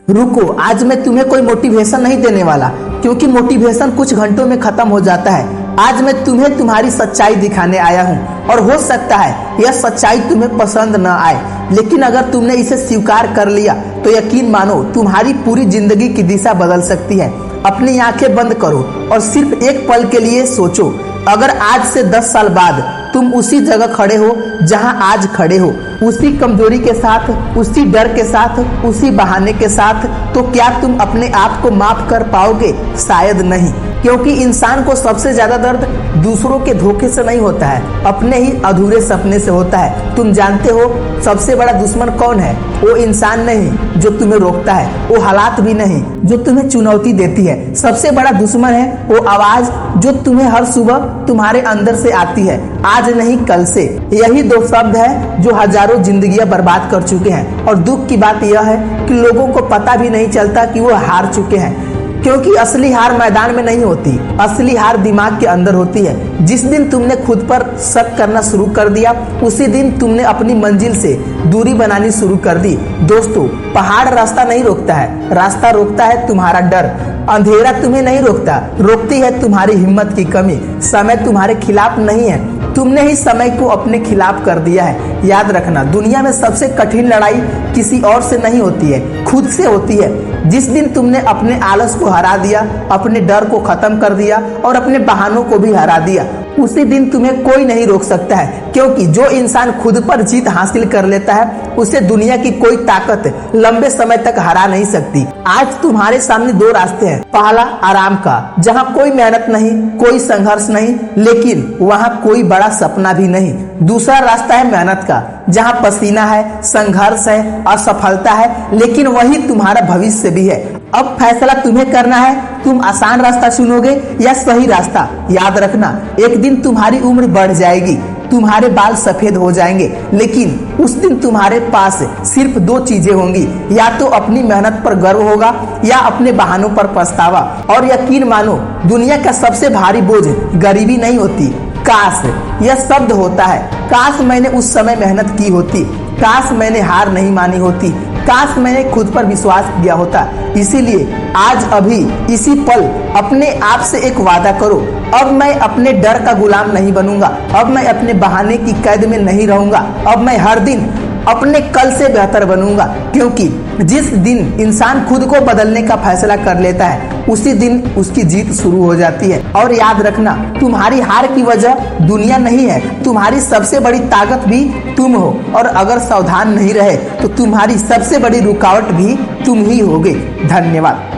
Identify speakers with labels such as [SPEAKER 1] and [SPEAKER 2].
[SPEAKER 1] रुको, आज मैं तुम्हें कोई मोटिवेशन नहीं देने वाला, क्योंकि मोटिवेशन कुछ घंटों में खत्म हो जाता है। आज मैं तुम्हें तुम्हारी सच्चाई दिखाने आया हूँ और हो सकता है यह सच्चाई तुम्हें पसंद न आए, लेकिन अगर तुमने इसे स्वीकार कर लिया तो यकीन मानो तुम्हारी पूरी जिंदगी की दिशा बदल सकती है। अपनी आंखें बंद करो और सिर्फ एक पल के लिए सोचो, अगर आज से 10 साल बाद तुम उसी जगह खड़े हो जहां आज खड़े हो, उसी कमजोरी के साथ, उसी डर के साथ, उसी बहाने के साथ, तो क्या तुम अपने आप को माफ कर पाओगे? शायद नहीं, क्योंकि इंसान को सबसे ज्यादा दर्द दूसरों के धोखे से नहीं होता है, अपने ही अधूरे सपने से होता है। तुम जानते हो सबसे बड़ा दुश्मन कौन है? वो इंसान नहीं जो तुम्हें रोकता है, वो हालात भी नहीं जो तुम्हें चुनौती देती है। सबसे बड़ा दुश्मन है वो आवाज जो तुम्हें हर सुबह तुम्हारे अंदर से आती है, आज नहीं कल से। यही दो शब्द है जो हजारों जिंदगियां बर्बाद कर चुके हैं। और दुख की बात यह है कि लोगों को पता भी नहीं चलता कि वो हार चुके हैं, क्योंकि असली हार मैदान में नहीं होती, असली हार दिमाग के अंदर होती है। जिस दिन तुमने खुद पर शक करना शुरू कर दिया, उसी दिन तुमने अपनी मंजिल से दूरी बनानी शुरू कर दी। दोस्तों, पहाड़ रास्ता नहीं रोकता है, रास्ता रोकता है तुम्हारा डर। अंधेरा तुम्हें नहीं रोकता, रोकती है तुम्हारी हिम्मत की कमी। समय तुम्हारे खिलाफ नहीं है, तुमने ही समय को अपने खिलाफ कर दिया है। याद रखना, दुनिया में सबसे कठिन लड़ाई किसी और से नहीं होती है, खुद से होती है। जिस दिन तुमने अपने आलस को हरा दिया, अपने डर को खत्म कर दिया और अपने बहानों को भी हरा दिया, उसी दिन तुम्हें कोई नहीं रोक सकता है। क्योंकि जो इंसान खुद पर जीत हासिल कर लेता है, उसे दुनिया की कोई ताकत लंबे समय तक हरा नहीं सकती। आज तुम्हारे सामने दो रास्ते हैं। पहला आराम का, जहाँ कोई मेहनत नहीं, कोई संघर्ष नहीं, लेकिन वहाँ कोई बड़ा सपना भी नहीं। दूसरा रास्ता है मेहनत का, जहाँ पसीना है, संघर्ष है, असफलता है, लेकिन वही तुम्हारा भविष्य भी है। अब फैसला तुम्हें करना है, तुम आसान रास्ता चुनोगे या सही रास्ता। याद रखना, एक दिन तुम्हारी उम्र बढ़ जाएगी, तुम्हारे बाल सफेद हो जाएंगे, लेकिन उस दिन तुम्हारे पास सिर्फ दो चीजें होंगी, या तो अपनी मेहनत पर गर्व होगा या अपने बहानों पर पछतावा। और यकीन मानो, दुनिया का सबसे भारी बोझ गरीबी नहीं होती, काश यह शब्द होता है। काश मैंने उस समय मेहनत की होती, काश मैंने हार नहीं मानी होती, काश मैंने खुद पर विश्वास किया होता। इसीलिए आज अभी इसी पल अपने आप से एक वादा करो, अब मैं अपने डर का गुलाम नहीं बनूंगा, अब मैं अपने बहाने की कैद में नहीं रहूंगा, अब मैं हर दिन अपने कल से बेहतर बनूंगा। क्योंकि जिस दिन इंसान खुद को बदलने का फैसला कर लेता है, उसी दिन उसकी जीत शुरू हो जाती है। और याद रखना, तुम्हारी हार की वजह दुनिया नहीं है, तुम्हारी सबसे बड़ी ताकत भी तुम हो। और अगर सावधान नहीं रहे तो तुम्हारी सबसे बड़ी रुकावट भी तुम ही होगे। धन्यवाद।